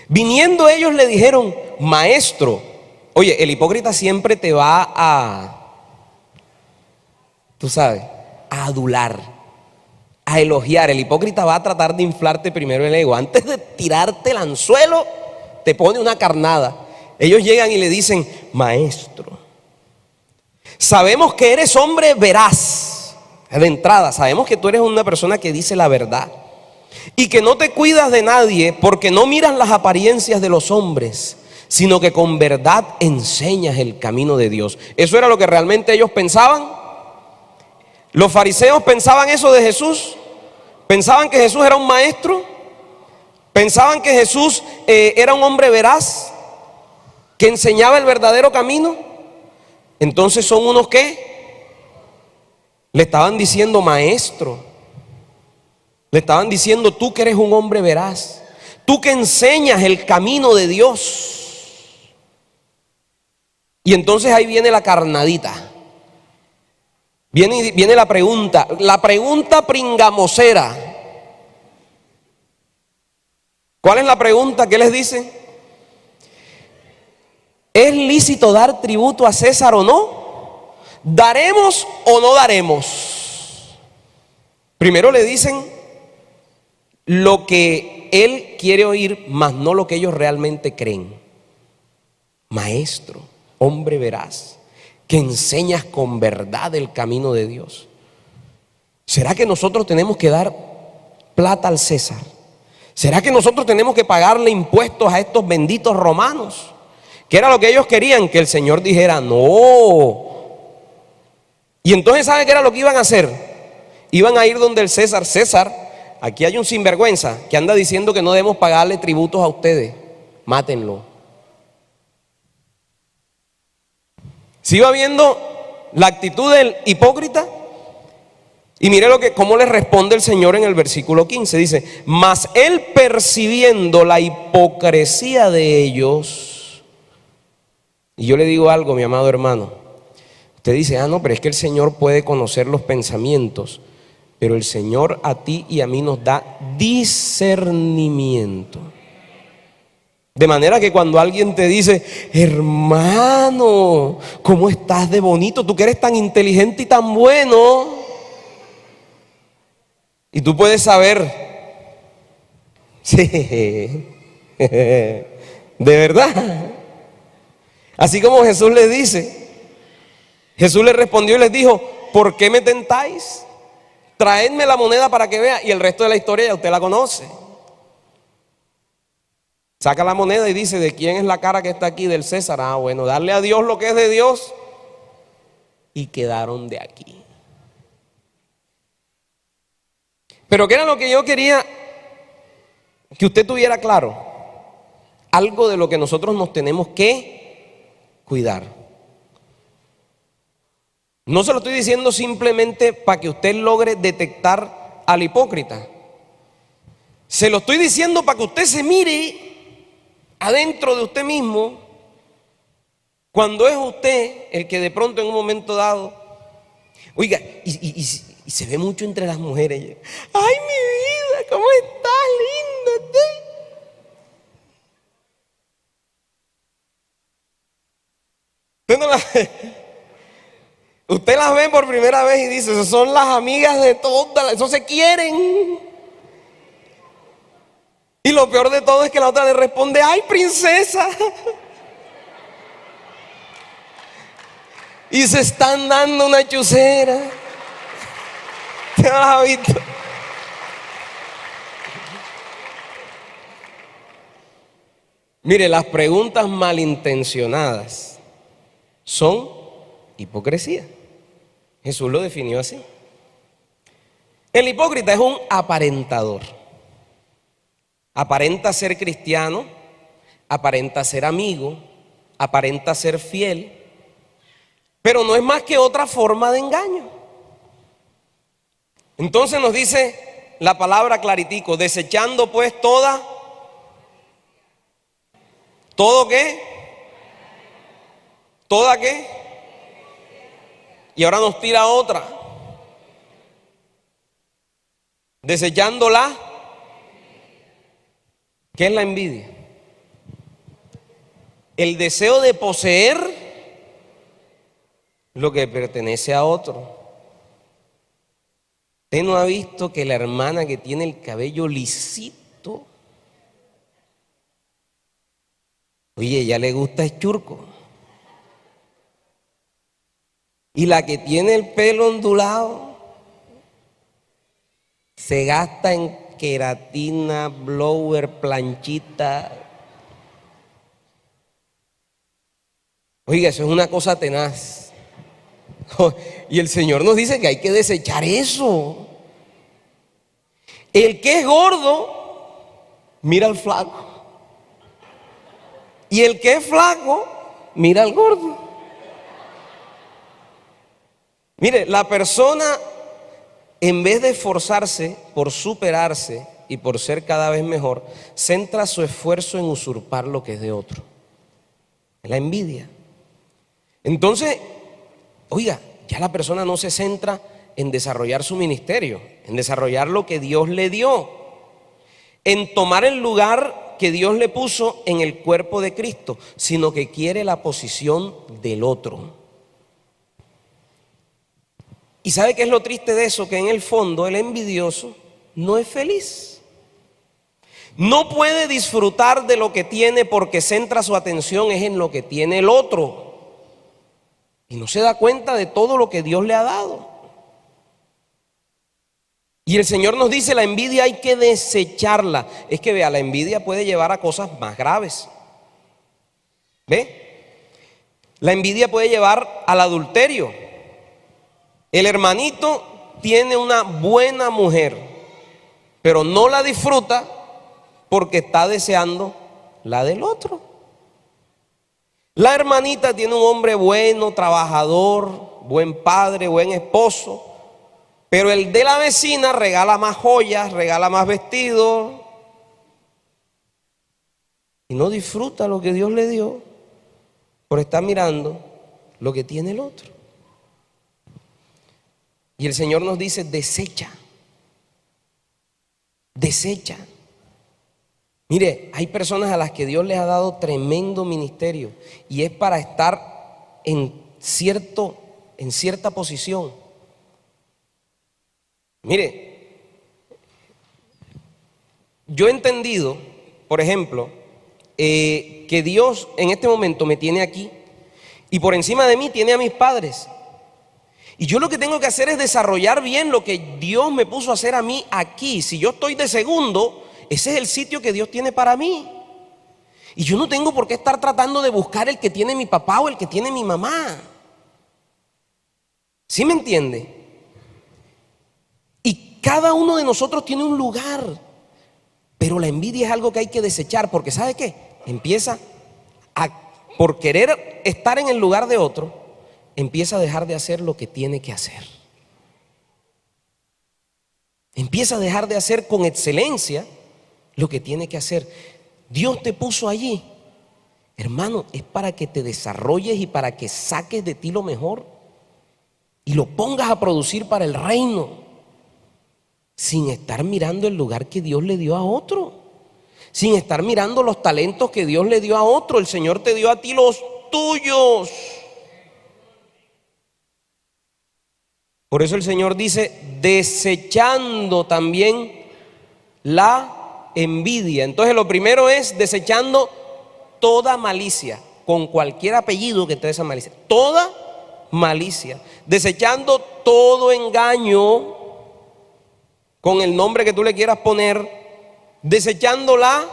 Speaker 1: Viniendo ellos le dijeron: maestro. Oye, el hipócrita siempre te va tú sabes, a adular, a elogiar. El hipócrita va a tratar de inflarte primero el ego. Antes de tirarte el anzuelo, te pone una carnada. Ellos llegan y le dicen: maestro, sabemos que eres hombre veraz. De entrada, sabemos que tú eres una persona que dice la verdad y que no te cuidas de nadie, porque no miras las apariencias de los hombres, sino que con verdad enseñas el camino de Dios. Eso era lo que realmente ellos pensaban. Los fariseos pensaban eso de Jesús. Pensaban que Jesús era un maestro. Pensaban que Jesús era un hombre veraz, que enseñaba el verdadero camino. Entonces son unos que le estaban diciendo: maestro. Le estaban diciendo: tú que eres un hombre veraz, tú que enseñas el camino de Dios. Y entonces ahí viene la carnadita. Viene la pregunta pringamosera. ¿Cuál es la pregunta? ¿Qué les dice? ¿Es lícito dar tributo a César o no? ¿Daremos o no daremos? Primero le dicen lo que él quiere oír, mas no lo que ellos realmente creen. Maestro, hombre veraz, que enseñas con verdad el camino de Dios. ¿Será que nosotros tenemos que dar plata al César? ¿Será que nosotros tenemos que pagarle impuestos a estos benditos romanos? Que era lo que ellos querían, que el Señor dijera: no. Y entonces, ¿sabe qué era lo que iban a hacer? Iban a ir donde el César: César, aquí hay un sinvergüenza que anda diciendo que no debemos pagarle tributos a ustedes, mátenlo. ¿Se iba viendo la actitud del hipócrita? Y mire cómo le responde el Señor en el versículo 15. Dice: mas él, percibiendo la hipocresía de ellos. Y yo le digo algo, mi amado hermano. Usted dice: ah, no, pero es que el Señor puede conocer los pensamientos. Pero el Señor a ti y a mí nos da discernimiento. De manera que cuando alguien te dice, hermano, ¿cómo estás de bonito? Tú que eres tan inteligente y tan bueno. Y tú puedes saber, sí, de verdad. Así como Jesús les dice, Jesús les respondió y les dijo, ¿por qué me tentáis? Traedme la moneda para que vea. Y el resto de la historia ya usted la conoce. Saca la moneda y dice, ¿de quién es la cara que está aquí? Del César. Ah, bueno, darle a Dios lo que es de Dios. Y quedaron de aquí. Pero ¿qué era lo que yo quería que usted tuviera claro? Algo de lo que nosotros nos tenemos que cuidar. No se lo estoy diciendo simplemente para que usted logre detectar al hipócrita. Se lo estoy diciendo para que usted se mire adentro de usted mismo, cuando es usted el que de pronto en un momento dado, oiga, y se ve mucho entre las mujeres. Ay, mi vida, ¿cómo estás, linda? Usted no usted las ve por primera vez y dice, esas son las amigas de todas, eso se quieren. Y lo peor de todo es que la otra le responde, ay, princesa. Y se están dando una chucera. ¿Te has visto? Mire, las preguntas malintencionadas son hipocresía. Jesús lo definió así. El hipócrita es un aparentador. Aparenta ser cristiano, aparenta ser amigo, aparenta ser fiel, pero no es más que otra forma de engaño. Entonces nos dice la palabra claritico, desechando pues ¿todo qué? ¿Toda qué? Y ahora nos tira otra. Desechándola. ¿Qué es la envidia? El deseo de poseer lo que pertenece a otro. ¿Usted no ha visto que la hermana que tiene el cabello lisito, oye, ella le gusta el churco? Y la que tiene el pelo ondulado se gasta en queratina, blower, planchita. Oiga, eso es una cosa tenaz. Y el Señor nos dice que hay que desechar eso. El que es gordo, mira al flaco. Y el que es flaco, mira al gordo. Mire, la persona, en vez de esforzarse por superarse y por ser cada vez mejor, centra su esfuerzo en usurpar lo que es de otro. La envidia. Entonces, oiga, ya la persona no se centra en desarrollar su ministerio, en desarrollar lo que Dios le dio, en tomar el lugar que Dios le puso en el cuerpo de Cristo, sino que quiere la posición del otro. ¿Y sabe qué es lo triste de eso? Que en el fondo el envidioso no es feliz. No puede disfrutar de lo que tiene porque centra su atención es en lo que tiene el otro. Y no se da cuenta de todo lo que Dios le ha dado. Y el Señor nos dice, la envidia hay que desecharla. Es que vea, la envidia puede llevar a cosas más graves. ¿Ve? La envidia puede llevar al adulterio. El hermanito tiene una buena mujer, pero no la disfruta porque está deseando la del otro. La hermanita tiene un hombre bueno, trabajador, buen padre, buen esposo, pero el de la vecina regala más joyas, regala más vestidos y no disfruta lo que Dios le dio por estar mirando lo que tiene el otro. Y el Señor nos dice, desecha. Mire, hay personas a las que Dios les ha dado tremendo ministerio y es para estar en cierta posición. Mire, yo he entendido, por ejemplo, que Dios en este momento me tiene aquí y por encima de mí tiene a mis padres. Y yo lo que tengo que hacer es desarrollar bien lo que Dios me puso a hacer a mí aquí. Si yo estoy de segundo, ese es el sitio que Dios tiene para mí. Y yo no tengo por qué estar tratando de buscar el que tiene mi papá o el que tiene mi mamá. ¿Sí me entiende? Y cada uno de nosotros tiene un lugar. Pero la envidia es algo que hay que desechar, porque ¿sabe qué? Por querer estar en el lugar de otro, empieza a dejar de hacer lo que tiene que hacer. Empieza a dejar de hacer con excelencia lo que tiene que hacer. Dios te puso allí, hermano, es para que te desarrolles y para que saques de ti lo mejor y lo pongas a producir para el reino, sin estar mirando el lugar que Dios le dio a otro, sin estar mirando los talentos que Dios le dio a otro. El Señor te dio a ti los tuyos. Por eso el Señor dice, desechando también la envidia. Entonces lo primero es desechando toda malicia, con cualquier apellido que esté esa malicia, toda malicia, desechando todo engaño, con el nombre que tú le quieras poner, desechando la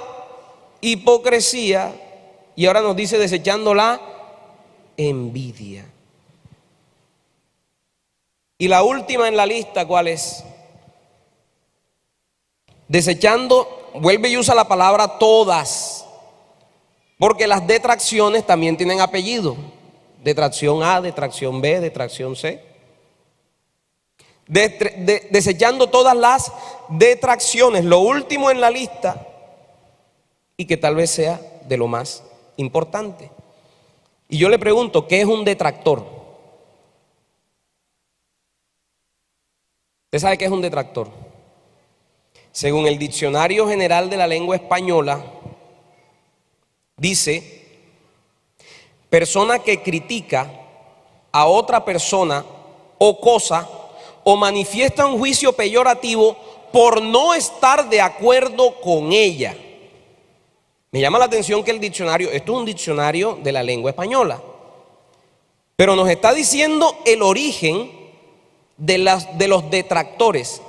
Speaker 1: hipocresía, y ahora nos dice desechando la envidia. Y la última en la lista, ¿cuál es? Desechando, vuelve y usa la palabra todas, porque las detracciones también tienen apellido. Detracción A, detracción B, detracción C. Desechando todas las detracciones. Lo último en la lista, y que tal vez sea de lo más importante. Y yo le pregunto, ¿qué es un detractor? ¿Usted sabe qué es un detractor? Según el Diccionario General de la Lengua Española, dice: persona que critica a otra persona o cosa o manifiesta un juicio peyorativo por no estar de acuerdo con ella. Me llama la atención que el diccionario, esto es un diccionario de la lengua española, pero nos está diciendo el origen de los detractores.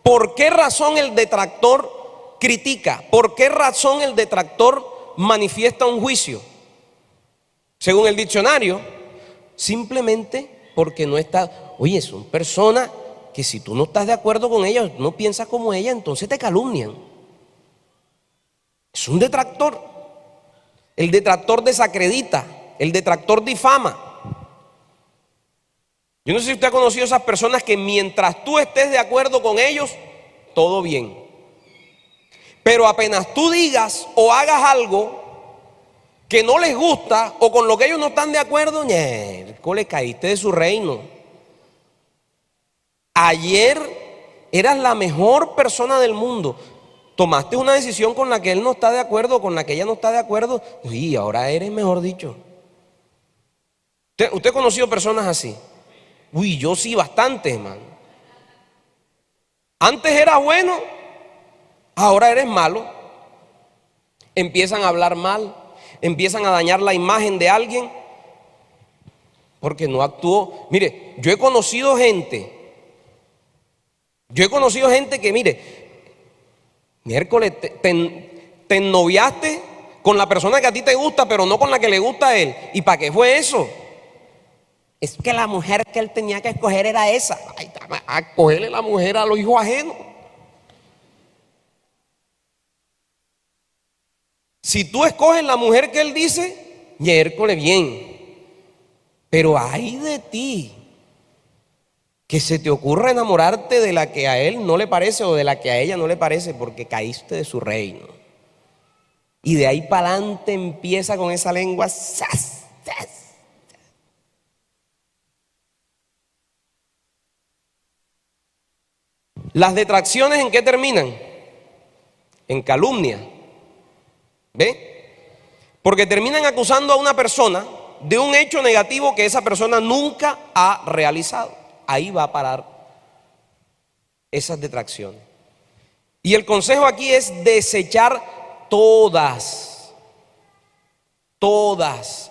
Speaker 1: ¿Por qué razón el detractor critica? ¿Por qué razón el detractor manifiesta un juicio? Según el diccionario, simplemente porque no está. Oye, son personas que si tú no estás de acuerdo con ellas, no piensas como ella, entonces te calumnian. Es un detractor. El detractor desacredita, el detractor difama. Yo no sé si usted ha conocido a esas personas que mientras tú estés de acuerdo con ellos, todo bien. Pero apenas tú digas o hagas algo que no les gusta o con lo que ellos no están de acuerdo, le caíste de su reino. Ayer eras la mejor persona del mundo. Tomaste una decisión con la que él no está de acuerdo, con la que ella no está de acuerdo, y ahora eres, mejor dicho. ¿Usted ha conocido personas así? Uy, yo sí, bastante, hermano. Antes eras bueno, ahora eres malo. Empiezan a hablar mal, empiezan a dañar la imagen de alguien porque no actuó. Mire, yo he conocido gente que, mire, miércoles te ennoviaste con la persona que a ti te gusta, pero no con la que le gusta a él. ¿Y para qué fue eso? Es que la mujer que él tenía que escoger era esa. Ay, a cogerle la mujer a los hijos ajenos. Si tú escoges la mujer que él dice, miércoles bien. Pero ay de ti, que se te ocurra enamorarte de la que a él no le parece o de la que a ella no le parece, porque caíste de su reino. Y de ahí para adelante empieza con esa lengua. ¡Sas! ¡Sas! Las detracciones, ¿en qué terminan? En calumnia, ¿Ve? Porque terminan acusando a una persona de un hecho negativo que esa persona nunca ha realizado. Ahí va a parar esas detracciones. Y el consejo aquí es desechar todas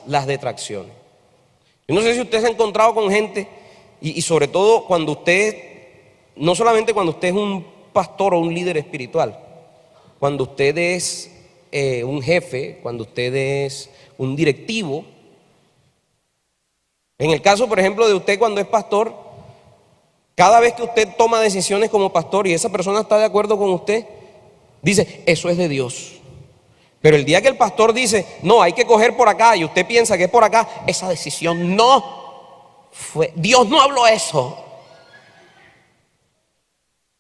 Speaker 1: las detracciones. Yo no sé si usted se ha encontrado con gente, y sobre todo cuando usted, no solamente cuando usted es un pastor o un líder espiritual, cuando usted es un jefe, cuando usted es un directivo. En el caso, por ejemplo, de usted cuando es pastor, cada vez que usted toma decisiones como pastor y esa persona está de acuerdo con usted, dice, eso es de Dios. Pero el día que el pastor dice, no, hay que coger por acá, y usted piensa que es por acá, esa decisión no fue, Dios no habló eso.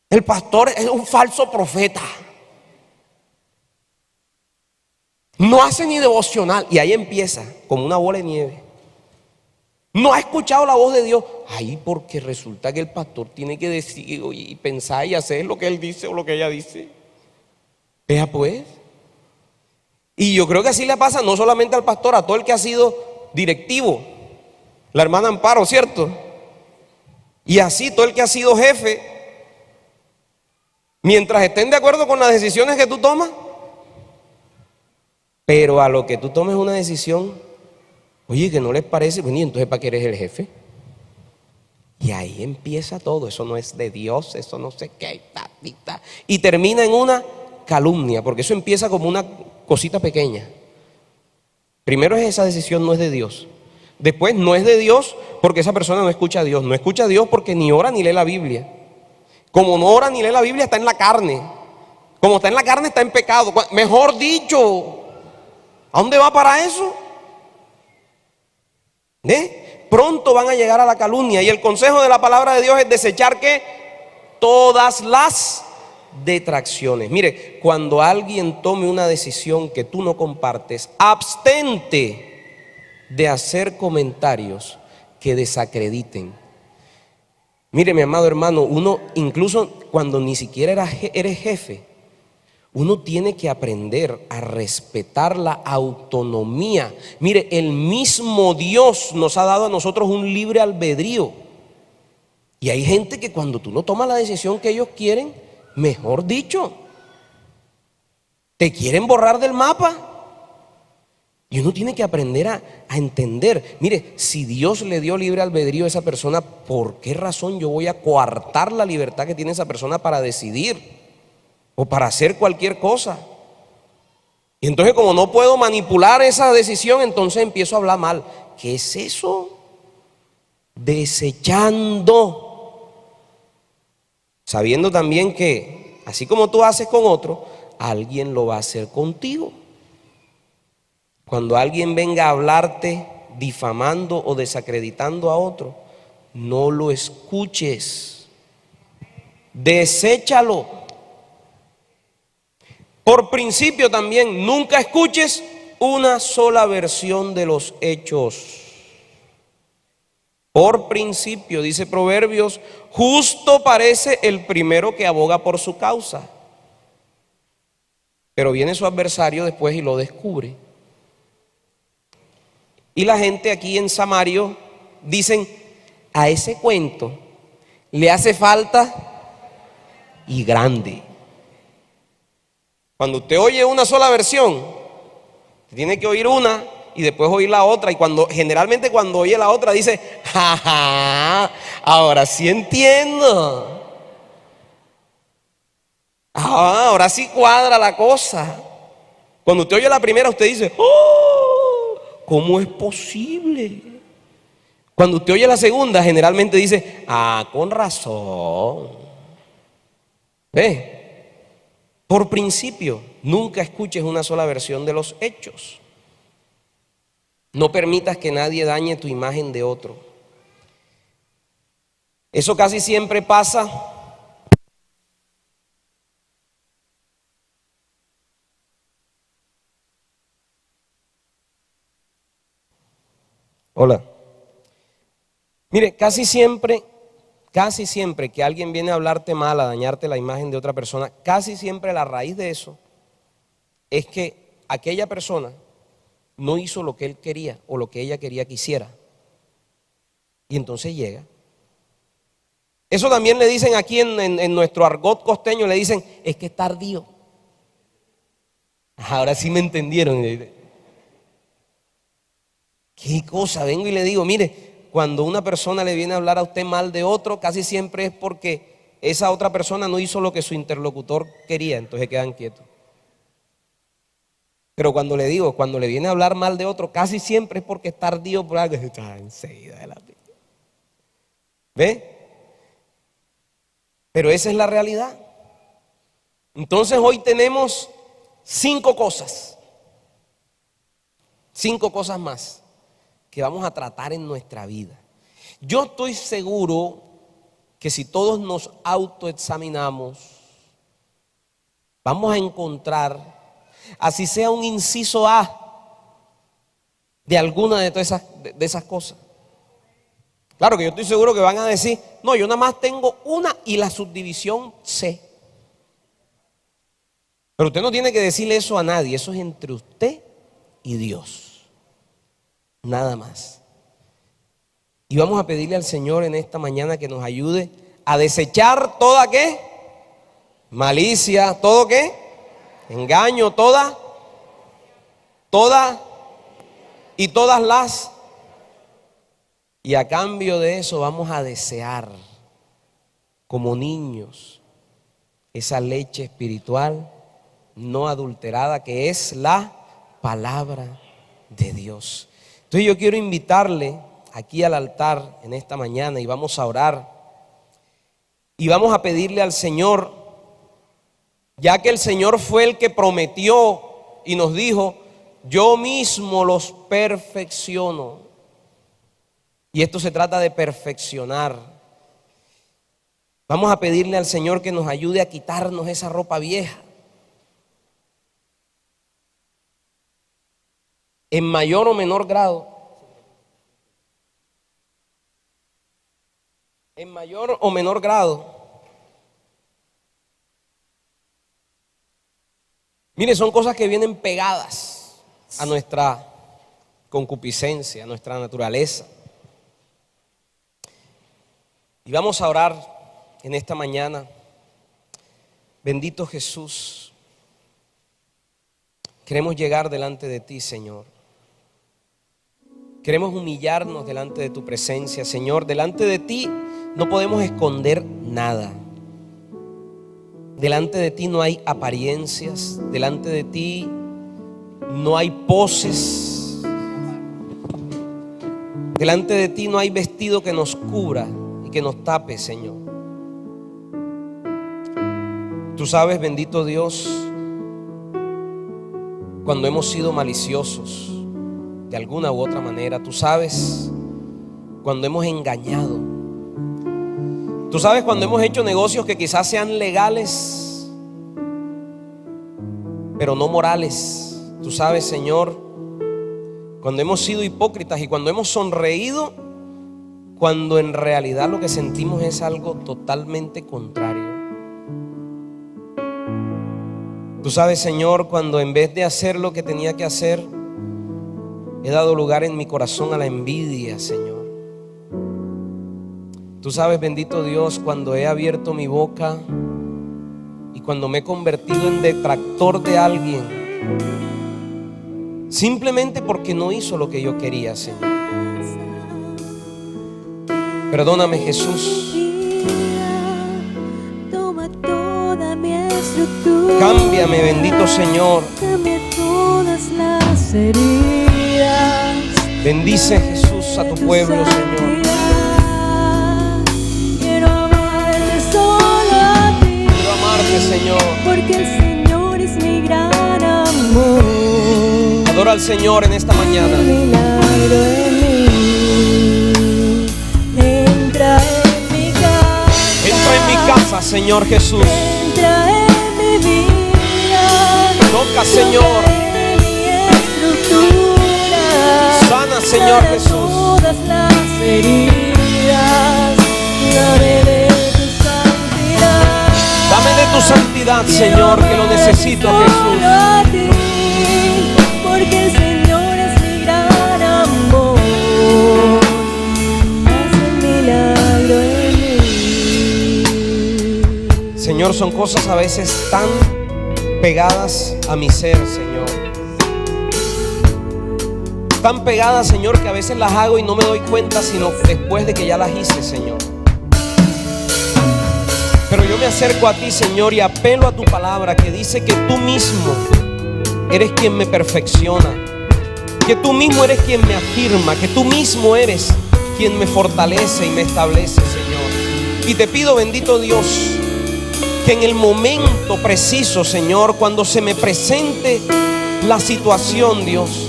Speaker 1: El pastor es un falso profeta. No hace ni devocional. Y ahí empieza, como una bola de nieve. No ha escuchado la voz de Dios. Ahí porque resulta que el pastor tiene que decir y pensar y hacer lo que él dice o lo que ella dice. Vea pues. Y yo creo que así le pasa no solamente al pastor, a todo el que ha sido directivo. La hermana Amparo, ¿cierto? Y así todo el que ha sido jefe. Mientras estén de acuerdo con las decisiones que tú tomas. Pero a lo que tú tomes una decisión, oye, que no les parece, bueno, y entonces ¿para qué eres el jefe? Y ahí empieza todo, eso no es de Dios, eso no sé qué, y termina en una calumnia, porque eso empieza como una cosita pequeña. Primero es esa decisión no es de Dios. Después no es de Dios porque esa persona no escucha a Dios. No escucha a Dios porque ni ora ni lee la Biblia. Como no ora ni lee la Biblia, está en la carne. Como está en la carne, está en pecado. Mejor dicho, ¿a dónde va para eso? Pronto van a llegar a la calumnia. Y el consejo de la palabra de Dios es desechar ¿qué? Todas las detracciones. Mire, cuando alguien tome una decisión que tú no compartes, abstente de hacer comentarios que desacrediten. Mire, mi amado hermano, uno incluso cuando ni siquiera eres jefe, uno tiene que aprender a respetar la autonomía. Mire, el mismo Dios nos ha dado a nosotros un libre albedrío. Y hay gente que cuando tú no tomas la decisión que ellos quieren, mejor dicho, te quieren borrar del mapa. Y uno tiene que aprender a entender. Mire, si Dios le dio libre albedrío a esa persona, ¿por qué razón yo voy a coartar la libertad que tiene esa persona para decidir? O para hacer cualquier cosa. Y entonces como no puedo manipular esa decisión, entonces empiezo a hablar mal. ¿Qué es eso? Desechando. Sabiendo también que así como tú haces con otro, alguien lo va a hacer contigo. Cuando alguien venga a hablarte difamando o desacreditando a otro, no lo escuches. Deséchalo. Por principio también, nunca escuches una sola versión de los hechos. Por principio, dice Proverbios, justo parece el primero que aboga por su causa. Pero viene su adversario después y lo descubre. Y la gente aquí en Samario dicen, a ese cuento le hace falta y grande. Cuando usted oye una sola versión, tiene que oír una y después oír la otra. Y generalmente cuando oye la otra dice, jaja, ahora sí entiendo. Ahora sí cuadra la cosa. Cuando usted oye la primera, usted dice, oh, ¿cómo es posible? Cuando usted oye la segunda, generalmente dice, con razón. ¿Ve? Por principio, nunca escuches una sola versión de los hechos. No permitas que nadie dañe tu imagen de otro. Eso casi siempre pasa Hola. Mire, casi siempre que alguien viene a hablarte mal, a dañarte la imagen de otra persona, casi siempre la raíz de eso es que aquella persona no hizo lo que él quería o lo que ella quería que hiciera. Y entonces llega. Eso también le dicen aquí en nuestro argot costeño, le dicen, es que es tardío. Ahora sí me entendieron. ¿Qué cosa? Vengo y le digo, mire, cuando una persona le viene a hablar a usted mal de otro, casi siempre es porque esa otra persona no hizo lo que su interlocutor quería, entonces quedan quietos. Pero cuando le digo, cuando le viene a hablar mal de otro, casi siempre es porque es tardío por algo. Está enseguida de la vida. ¿Ve? Pero esa es la realidad. Entonces hoy tenemos 5 cosas. 5 cosas más que vamos a tratar en nuestra vida. Yo estoy seguro que si todos nos autoexaminamos, vamos a encontrar, así sea un inciso A de alguna de todas esas cosas. Claro que yo estoy seguro que van a decir, no, yo nada más tengo una y la subdivisión C. Pero usted no tiene que decirle eso a nadie, eso es entre usted y Dios. Nada más. Y vamos a pedirle al Señor en esta mañana que nos ayude a desechar toda ¿qué? Malicia, todo ¿qué? Engaño, toda y todas las. Y a cambio de eso vamos a desear como niños esa leche espiritual no adulterada que es la palabra de Dios. Entonces yo quiero invitarle aquí al altar en esta mañana y vamos a orar y vamos a pedirle al Señor, ya que el Señor fue el que prometió y nos dijo, yo mismo los perfecciono. Y esto se trata de perfeccionar. Vamos a pedirle al Señor que nos ayude a quitarnos esa ropa vieja. En mayor o menor grado. En mayor o menor grado. Mire, son cosas que vienen pegadas a nuestra concupiscencia, a nuestra naturaleza. Y vamos a orar en esta mañana. Bendito Jesús, queremos llegar delante de ti, Señor. Queremos humillarnos delante de tu presencia, Señor. Delante de ti no podemos esconder nada. Delante de ti no hay apariencias. Delante de ti no hay poses. Delante de ti no hay vestido que nos cubra, que nos tape, Señor. Tú sabes, bendito Dios, cuando hemos sido maliciosos de alguna u otra manera. Tú sabes cuando hemos engañado. Tú sabes cuando hemos hecho negocios que quizás sean legales, pero no morales. Tú sabes, Señor, cuando hemos sido hipócritas y cuando hemos sonreído cuando en realidad lo que sentimos es algo totalmente contrario. Tú sabes, Señor, cuando en vez de hacer lo que tenía que hacer, he dado lugar en mi corazón a la envidia, Señor. Tú sabes, bendito Dios, cuando he abierto mi boca y cuando me he convertido en detractor de alguien, simplemente porque no hizo lo que yo quería, Señor. Perdóname, Jesús. Cámbiame, bendito Señor. Bendice, Jesús, a tu pueblo, Señor. Quiero amarte, Señor. Porque el Señor es mi gran amor. Adora al Señor en esta mañana. Entra en mi casa, Señor Jesús. Entra en mi vida. Toca, Señor. Sana, Señor Jesús. Todas las heridas. Dame de tu santidad, Señor, que lo necesito, Jesús. son cosas a veces tan pegadas a mi ser, Señor. Tan pegadas, Señor, que a veces las hago y no me doy cuenta sino después de que ya las hice, Señor. Pero yo me acerco a ti, Señor, y apelo a tu palabra que dice que tú mismo eres quien me perfecciona, que tú mismo eres quien me afirma, que tú mismo eres quien me fortalece y me establece, Señor. Y te pido, bendito Dios, que en el momento preciso, Señor, cuando se me presente la situación, Dios,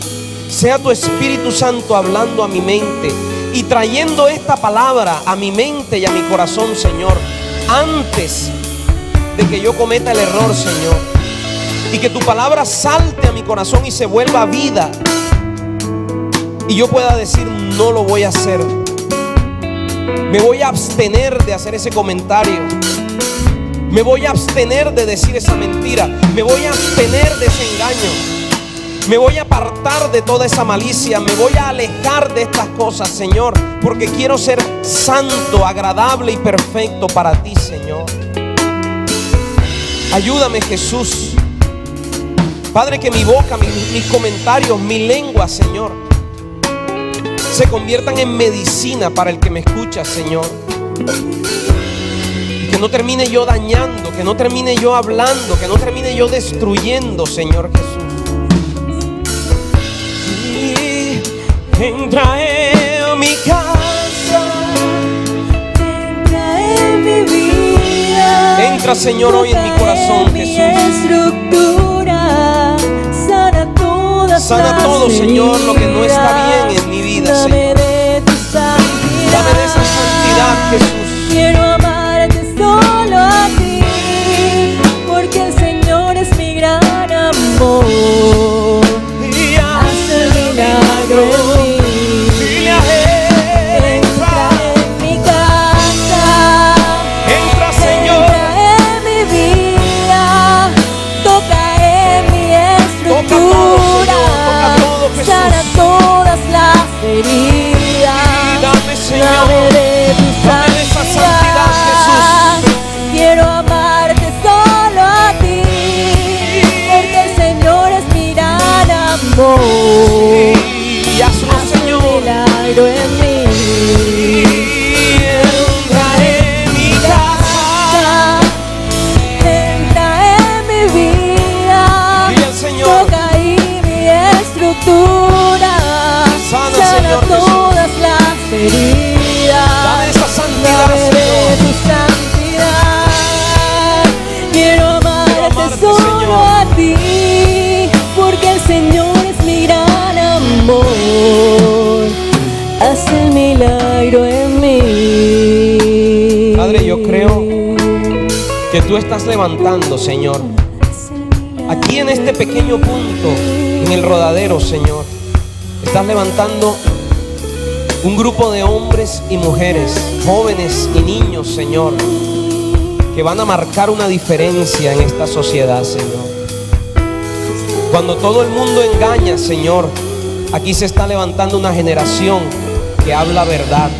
Speaker 1: sea tu Espíritu Santo hablando a mi mente y trayendo esta palabra a mi mente y a mi corazón, Señor, antes de que yo cometa el error, Señor. Y que tu palabra salte a mi corazón y se vuelva vida, y yo pueda decir: no lo voy a hacer. Me voy a abstener de hacer ese comentario. Me voy a abstener de decir esa mentira. Me voy a abstener de ese engaño. Me voy a apartar de toda esa malicia. Me voy a alejar de estas cosas, Señor, porque quiero ser santo, agradable y perfecto para ti, Señor. Ayúdame, Jesús. Padre, que mi boca, mis comentarios, mi lengua, Señor, se conviertan en medicina para el que me escucha, Señor. Que no termine yo dañando, que no termine yo hablando, que no termine yo destruyendo, Señor Jesús. Y entra en mi casa,
Speaker 2: entra en mi vida,
Speaker 1: entra, Señor, hoy en mi corazón, Jesús. Sana todo, Señor, lo que no está bien en mi vida, Señor. Dame de esa santidad, Jesús.
Speaker 2: Quiero amarte solo a ti, porque el Señor es mi gran amor. Haz el milagro en mí. Entra en mi casa,
Speaker 1: entra, Señor,
Speaker 2: entra en mi vida, toca en mi estructura, sana todas las heridas.
Speaker 1: Dame, Señor,
Speaker 2: dame de tu
Speaker 1: dame de esa santidad, Jesús.
Speaker 2: Quiero amarte solo a ti, porque el Señor es mi gran amor.
Speaker 1: Y hazlo,
Speaker 2: Haz
Speaker 1: Señor.
Speaker 2: un milagro en mí.
Speaker 1: Entra en mi casa,
Speaker 2: entra en mi vida,
Speaker 1: y el Señor
Speaker 2: toca ahí mi estructura,
Speaker 1: sana, Señor Jesús.
Speaker 2: todas las heridas.
Speaker 1: Dame esa santidad,
Speaker 2: Dame de
Speaker 1: Señor.
Speaker 2: tu santidad. Quiero amarte solo
Speaker 1: Señor.
Speaker 2: a ti, porque el Señor es mi gran amor. Haz el milagro en mí.
Speaker 1: Padre, yo creo que tú estás levantando, Señor, aquí en este pequeño punto, en el Rodadero, Señor, estás levantando un grupo de hombres y mujeres, jóvenes y niños, Señor, que van a marcar una diferencia en esta sociedad, Señor. Cuando todo el mundo engaña, Señor, aquí se está levantando una generación que habla verdad.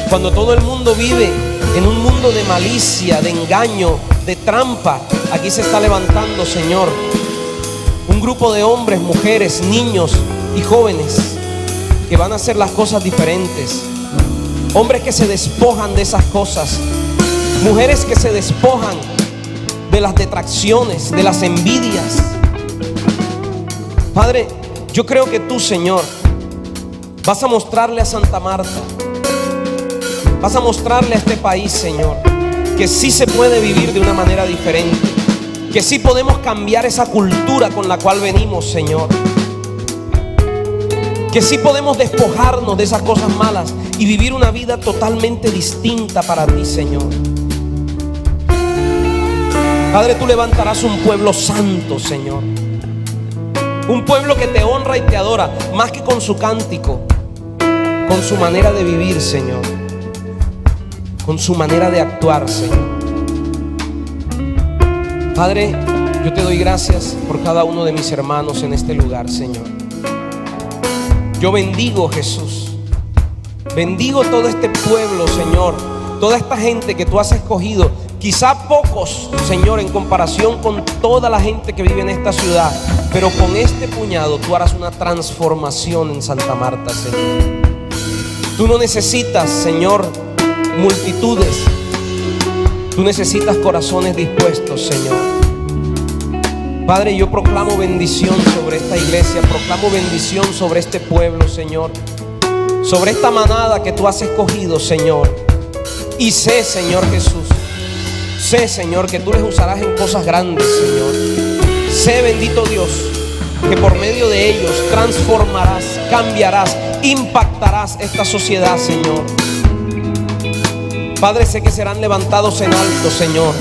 Speaker 1: Cuando todo el mundo vive en un mundo de malicia, de engaño, de trampa, aquí se está levantando, Señor, un grupo de hombres, mujeres, niños y jóvenes que van a hacer las cosas diferentes. Hombres que se despojan de esas cosas, mujeres que se despojan de las detracciones, de las envidias. Padre, yo creo que tú, Señor, vas a mostrarle a Santa Marta, vas a mostrarle a este país, Señor, que sí se puede vivir de una manera diferente, que sí podemos cambiar esa cultura con la cual venimos, Señor, que sí podemos despojarnos de esas cosas malas y vivir una vida totalmente distinta para ti, Señor. Padre, tú levantarás un pueblo santo, Señor, un pueblo que te honra y te adora, más que con su cántico, con su manera de vivir, Señor, con su manera de actuar, Señor. Padre, yo te doy gracias por cada uno de mis hermanos en este lugar, Señor. Yo bendigo, Jesús, bendigo todo este pueblo, Señor, toda esta gente que tú has escogido, Quizá pocos, Señor, en comparación con toda la gente que vive en esta ciudad, pero con este puñado tú harás una transformación en Santa Marta, Señor. Tú no necesitas, Señor, multitudes. Tú necesitas corazones dispuestos, Señor. Padre, yo proclamo bendición sobre esta iglesia, proclamo bendición sobre este pueblo, Señor, sobre esta manada que tú has escogido, Señor. Y sé, Señor Jesús, sé, Señor, que tú les usarás en cosas grandes, Señor. Sé, bendito Dios, que por medio de ellos transformarás, cambiarás, impactarás esta sociedad, Señor. Padre, sé que serán levantados en alto, Señor.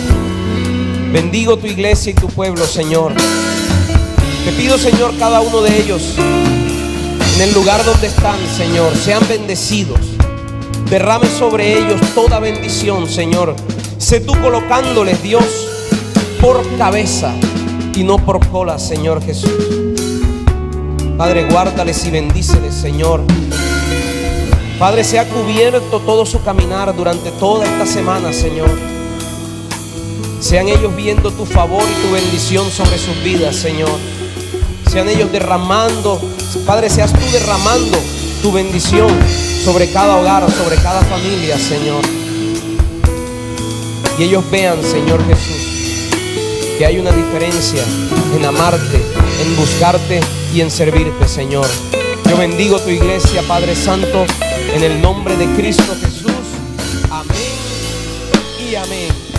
Speaker 1: Bendigo tu iglesia y tu pueblo, Señor. Te pido, Señor, cada uno de ellos en el lugar donde están, Señor, sean bendecidos. Derrame sobre ellos toda bendición, Señor. Sé tú colocándoles, Dios, por cabeza y no por cola, Señor Jesús. Padre, guárdales y bendíceles, Señor. Padre, sea cubierto todo su caminar durante toda esta semana, Señor. Sean ellos viendo tu favor y tu bendición sobre sus vidas, Señor. Sean ellos derramando, Padre, seas tú derramando tu bendición sobre cada hogar, sobre cada familia, Señor. Y ellos vean, Señor Jesús, que hay una diferencia en amarte, en buscarte y en servirte, Señor. Yo bendigo tu iglesia, Padre Santo, en el nombre de Cristo Jesús. Amén y amén.